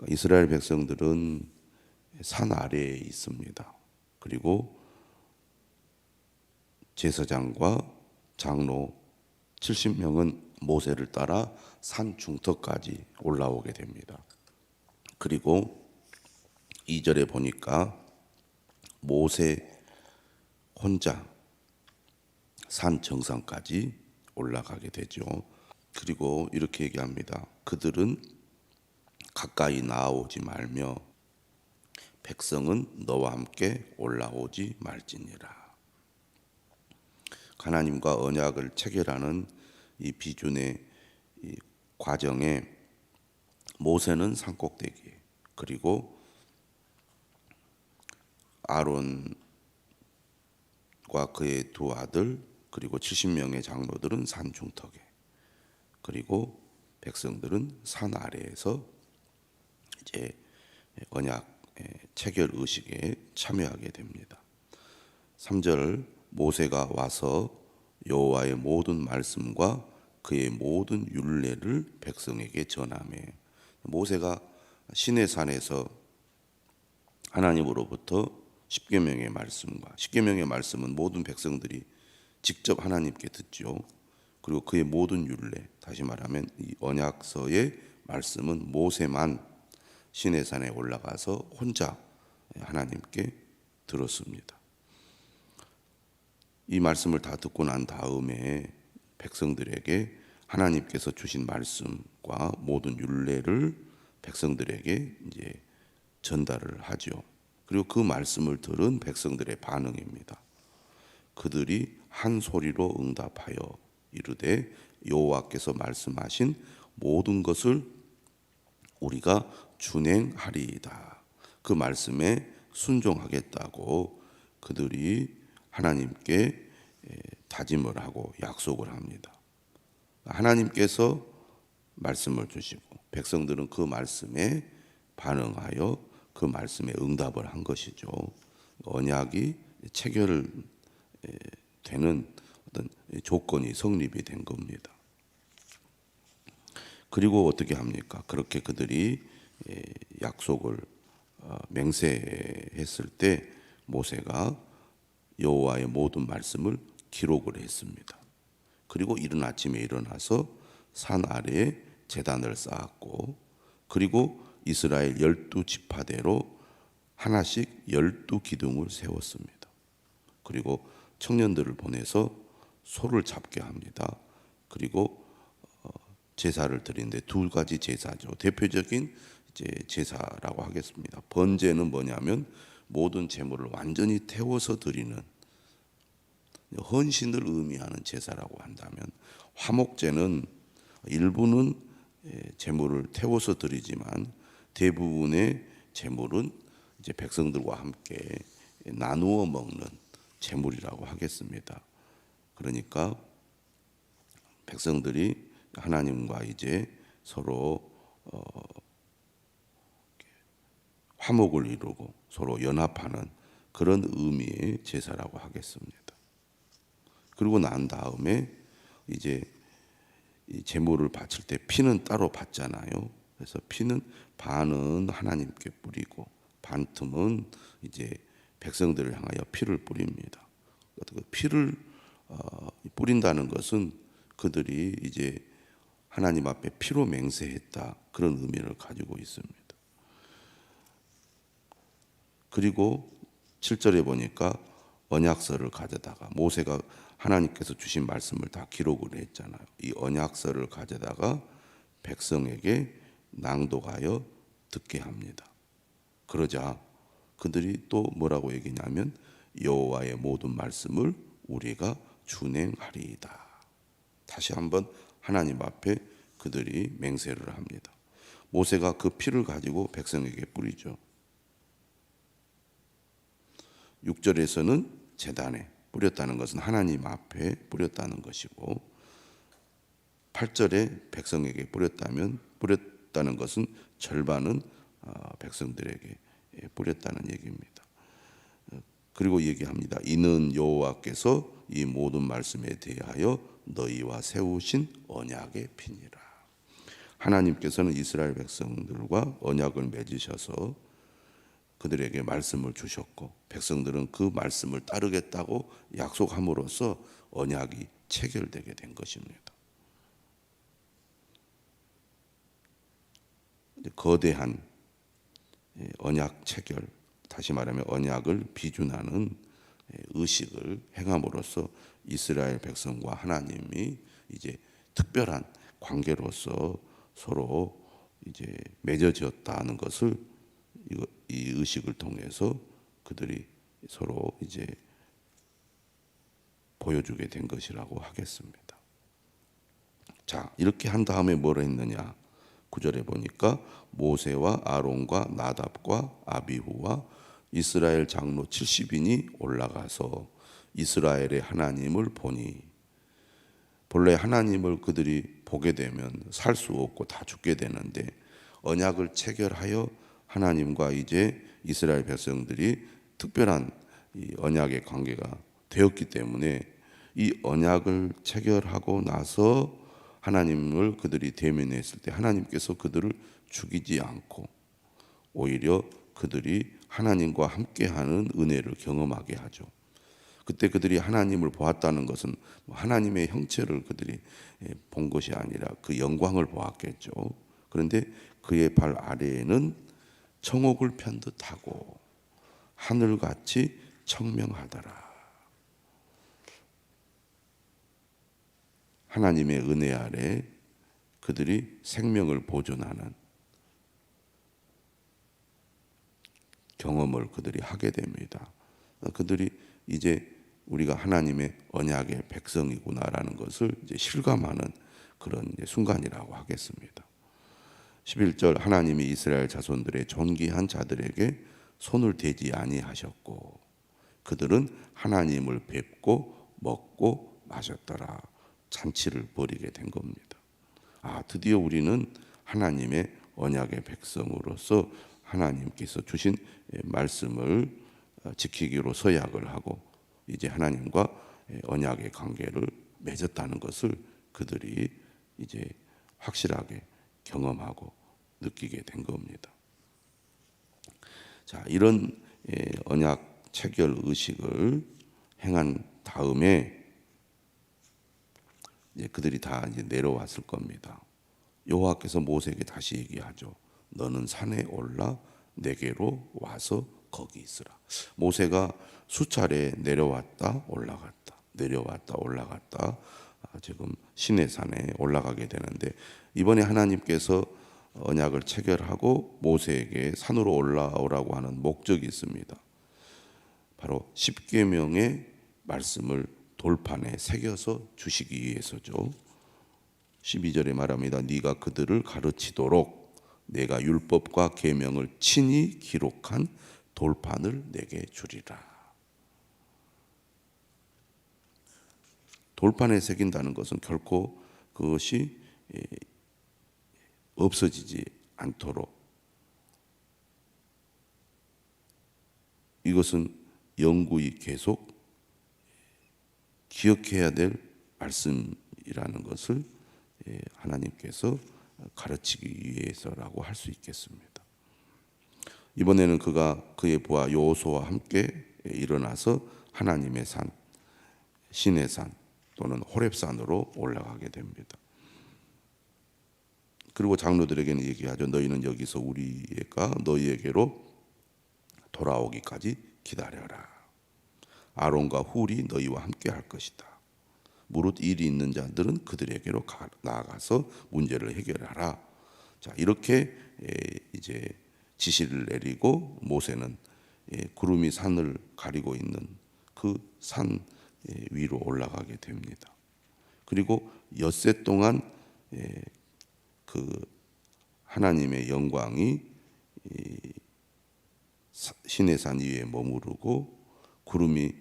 이스라엘 백성들은 산 아래에 있습니다. 그리고 제사장과 장로 70명은 모세를 따라 산 중턱까지 올라오게 됩니다. 그리고 2절에 보니까 모세 혼자 산 정상까지 올라가게 되죠. 그리고 이렇게 얘기합니다. 그들은 가까이 나아오지 말며 백성은 너와 함께 올라오지 말지니라. 하나님과 언약을 체결하는 이 비준의 이 과정에 모세는 산꼭대기에, 그리고 아론과 그의 두 아들, 그리고 70명의 장로들은 산 중턱에, 그리고 백성들은 산 아래에서 이제 언약 체결 의식에 참여하게 됩니다. 3절 모세가 와서 여호와의 모든 말씀과 그의 모든 율례를 백성에게 전하며, 모세가 시내산에서 하나님으로부터 십계명의 말씀과, 십계명의 말씀은 모든 백성들이 직접 하나님께 듣죠. 그리고 그의 모든 율례, 다시 말하면 이 언약서의 말씀은 모세만 시내산에 올라가서 혼자 하나님께 들었습니다. 이 말씀을 다 듣고 난 다음에 백성들에게 하나님께서 주신 말씀과 모든 율례를 백성들에게 이제 전달을 하죠. 그리고 그 말씀을 들은 백성들의 반응입니다. 그들이 한 소리로 응답하여 이르되 여호와께서 말씀하신 모든 것을 우리가 준행하리이다. 그 말씀에 순종하겠다고 그들이 하나님께 다짐을 하고 약속을 합니다. 하나님께서 말씀을 주시고 백성들은 그 말씀에 반응하여 그 말씀에 응답을 한 것이죠. 언약이 체결되는 어떤 조건이 성립이 된 겁니다. 그리고 어떻게 합니까? 그렇게 그들이 약속을 맹세했을 때 모세가 여호와의 모든 말씀을 기록을 했습니다. 그리고 이른 아침에 일어나서 산 아래에 제단을 쌓았고, 그리고 이스라엘 12지파대로 하나씩 12기둥을 세웠습니다. 그리고 청년들을 보내서 소를 잡게 합니다. 그리고 제사를 드리는데 두 가지 제사죠. 대표적인 이제 제사라고 하겠습니다. 번제는 뭐냐면 모든 제물을 완전히 태워서 드리는 헌신을 의미하는 제사라고 한다면, 화목제는 일부는 제물을 태워서 드리지만 대부분의 제물은 이제 백성들과 함께 나누어 먹는 제물이라고 하겠습니다. 그러니까 백성들이 하나님과 이제 서로 화목을 이루고 서로 연합하는 그런 의미의 제사라고 하겠습니다. 그리고 난 다음에 이제 이 제물을 바칠 때 피는 따로 받잖아요. 그래서 피는 반은 하나님께 뿌리고 반 틈은 이제 백성들을 향하여 피를 뿌립니다. 그 피를 뿌린다는 것은 그들이 이제 하나님 앞에 피로 맹세했다, 그런 의미를 가지고 있습니다. 그리고 7절에 보니까 언약서를 가져다가, 모세가 하나님께서 주신 말씀을 다 기록을 했잖아요. 이 언약서를 가져다가 백성에게 낭독하여 듣게 합니다. 그러자 그들이 또 뭐라고 얘기냐면 여호와의 모든 말씀을 우리가 준행하리이다. 다시 한번 하나님 앞에 그들이 맹세를 합니다. 모세가 그 피를 가지고 백성에게 뿌리죠. 6절에서는 제단에 뿌렸다는 것은 하나님 앞에 뿌렸다는 것이고, 8절에 백성에게 뿌렸다는 것은 절반은 백성들에게 뿌렸다는 얘기입니다. 그리고 얘기합니다. 이는 여호와께서 이 모든 말씀에 대하여 너희와 세우신 언약의 피니라. 하나님께서는 이스라엘 백성들과 언약을 맺으셔서 그들에게 말씀을 주셨고 백성들은 그 말씀을 따르겠다고 약속함으로써 언약이 체결되게 된 것입니다. 거대한 언약 체결, 다시 말하면 언약을 비준하는 의식을 행함으로써 이스라엘 백성과 하나님이 이제 특별한 관계로서 서로 이제 맺어졌다는 것을 이 의식을 통해서 그들이 서로 이제 보여주게 된 것이라고 하겠습니다. 자, 이렇게 한 다음에 뭘 했느냐? 9절에 보니까 모세와 아론과 나답과 아비후와 이스라엘 장로 70인이 올라가서 이스라엘의 하나님을 보니, 본래 하나님을 그들이 보게 되면 살 수 없고 다 죽게 되는데 언약을 체결하여 하나님과 이제 이스라엘 백성들이 특별한 이 언약의 관계가 되었기 때문에 이 언약을 체결하고 나서 하나님을 그들이 대면했을 때 하나님께서 그들을 죽이지 않고 오히려 그들이 하나님과 함께하는 은혜를 경험하게 하죠. 그때 그들이 하나님을 보았다는 것은 하나님의 형체를 그들이 본 것이 아니라 그 영광을 보았겠죠. 그런데 그의 발 아래에는 청옥을 편 듯하고 하늘같이 청명하더라. 하나님의 은혜 아래 그들이 생명을 보존하는 경험을 그들이 하게 됩니다. 그들이 이제 우리가 하나님의 언약의 백성이구나라는 것을 이제 실감하는 그런 이제 순간이라고 하겠습니다. 11절 하나님이 이스라엘 자손들의 존귀한 자들에게 손을 대지 아니하셨고 그들은 하나님을 뵙고 먹고 마셨더라. 잔치를 벌이게 된 겁니다. 드디어 우리는 하나님의 언약의 백성으로서 하나님께서 주신 말씀을 지키기로 서약을 하고 이제 하나님과 언약의 관계를 맺었다는 것을 그들이 이제 확실하게 경험하고 느끼게 된 겁니다. 자, 이런 언약 체결 의식을 행한 다음에 이제 그들이 다 이제 내려왔을 겁니다. 여호와께서 모세에게 다시 얘기하죠. 너는 산에 올라 내게로 와서 거기 있으라. 모세가 수차례 내려왔다 올라갔다 내려왔다 올라갔다 지금 시내산에 올라가게 되는데 이번에 하나님께서 언약을 체결하고 모세에게 산으로 올라오라고 하는 목적이 있습니다. 바로 십계명의 말씀을 돌판에 새겨서 주시기 위해서죠. 12절에 말합니다. 네가 그들을 가르치도록 내가 율법과 계명을 친히 기록한 돌판을 내게 주리라. 돌판에 새긴다는 것은 결코 그것이 없어지지 않도록 이것은 영구히 계속 기억해야 될 말씀이라는 것을 하나님께서 가르치기 위해서라고 할 수 있겠습니다. 이번에는 그가 그의 부하 여호수아와 함께 일어나서 하나님의 산, 신의 산 또는 호렙산으로 올라가게 됩니다. 그리고 장로들에게는 얘기하죠. 너희는 여기서 우리가 너희에게로 돌아오기까지 기다려라. 아론과 훌이 너희와 함께 할 것이다. 무릇 일이 있는 자들은 그들에게로 나아가서 문제를 해결하라. 자, 이렇게 이제 지시를 내리고 모세는 구름이 산을 가리고 있는 그 산 위로 올라가게 됩니다. 그리고 엿새 동안 그 하나님의 영광이 시내산 위에 머무르고 구름이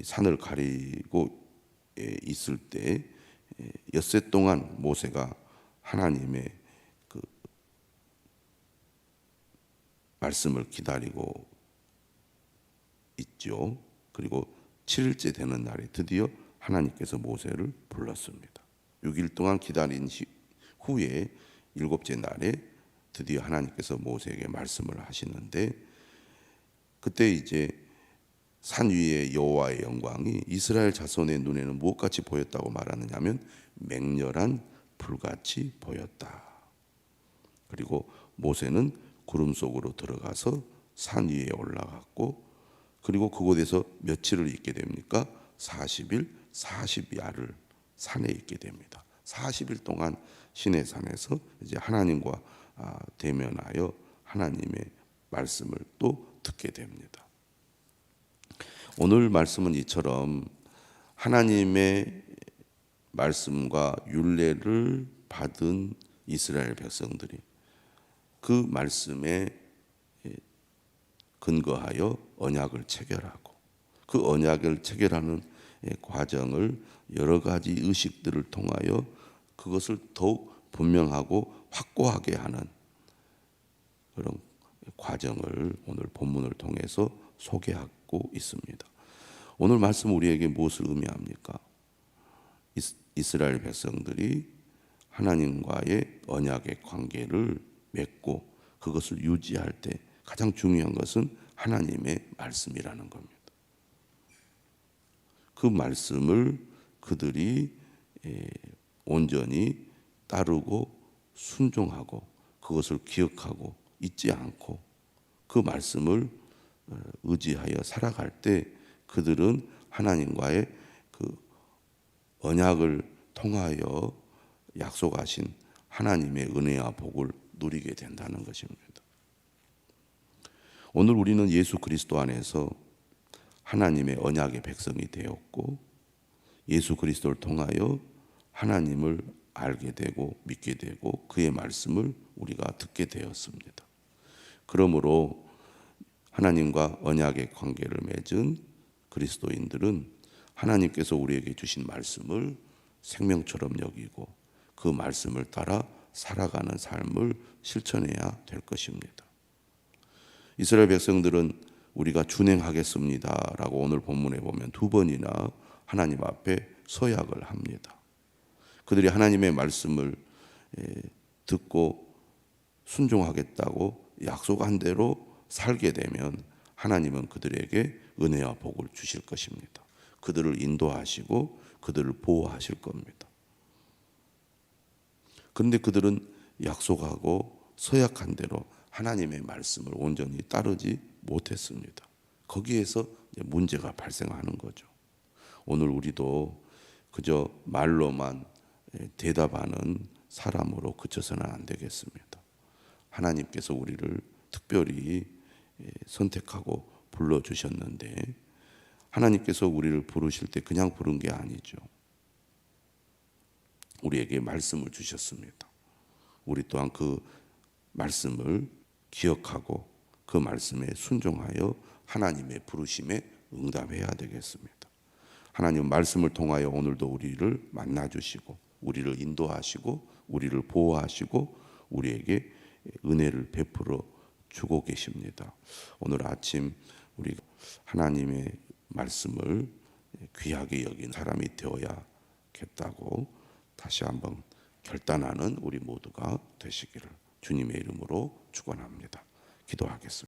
산을 가리고 있을 때 엿새 동안 모세가 하나님의 그 말씀을 기다리고 있죠. 그리고 7일째 되는 날에 드디어 하나님께서 모세를 불렀습니다. 6일 동안 기다린 후에 일곱째 날에 드디어 하나님께서 모세에게 말씀을 하시는데, 그때 이제 산 위에 여호와의 영광이 이스라엘 자손의 눈에는 무엇같이 보였다고 말하느냐면 맹렬한 불같이 보였다. 그리고 모세는 구름 속으로 들어가서 산 위에 올라갔고, 그리고 그곳에서 며칠을 있게 됩니까? 40일 40야를 산에 있게 됩니다. 40일 동안 시내산에서 이제 하나님과 대면하여 하나님의 말씀을 또 듣게 됩니다. 오늘 말씀은 이처럼 하나님의 말씀과 율례를 받은 이스라엘 백성들이 그 말씀에 근거하여 언약을 체결하고, 그 언약을 체결하는 과정을 여러 가지 의식들을 통하여 그것을 더욱 분명하고 확고하게 하는 그런 과정을 오늘 본문을 통해서 소개하고 있습니다. 오늘 말씀 우리에게 무엇을 의미합니까? 이스라엘 백성들이 하나님과의 언약의 관계를 맺고 그것을 유지할 때 가장 중요한 것은 하나님의 말씀이라는 겁니다. 그 말씀을 그들이 온전히 따르고 순종하고 그것을 기억하고 잊지 않고 그 말씀을 의지하여 살아갈 때 그들은 하나님과의 그 언약을 통하여 약속하신 하나님의 은혜와 복을 누리게 된다는 것입니다. 오늘 우리는 예수 그리스도 안에서 하나님의 언약의 백성이 되었고, 예수 그리스도를 통하여 하나님을 알게 되고 믿게 되고 그의 말씀을 우리가 듣게 되었습니다. 그러므로 하나님과 언약의 관계를 맺은 그리스도인들은 하나님께서 우리에게 주신 말씀을 생명처럼 여기고 그 말씀을 따라 살아가는 삶을 실천해야 될 것입니다. 이스라엘 백성들은 우리가 준행하겠습니다라고 오늘 본문에 보면 2번이나 하나님 앞에 서약을 합니다. 그들이 하나님의 말씀을 듣고 순종하겠다고 약속한 대로 살게 되면 하나님은 그들에게 은혜와 복을 주실 것입니다. 그들을 인도하시고 그들을 보호하실 겁니다. 그런데 그들은 약속하고 서약한 대로 하나님의 말씀을 온전히 따르지 못했습니다. 거기에서 문제가 발생하는 거죠. 오늘 우리도 그저 말로만 대답하는 사람으로 그쳐서는 안 되겠습니다. 하나님께서 우리를 특별히 선택하고 불러주셨는데 하나님께서 우리를 부르실 때 그냥 부른 게 아니죠. 우리에게 말씀을 주셨습니다. 우리 또한 그 말씀을 기억하고 그 말씀에 순종하여 하나님의 부르심에 응답해야 되겠습니다. 하나님 말씀을 통하여 오늘도 우리를 만나주시고 우리를 인도하시고 우리를 보호하시고 우리에게 은혜를 베풀어 주고 계십니다. 오늘 아침 우리 하나님의 말씀을 귀하게 여긴 사람이 되어야겠다고 다시 한번 결단하는 우리 모두가 되시기를 주님의 이름으로 축원합니다. 기도하겠습니다.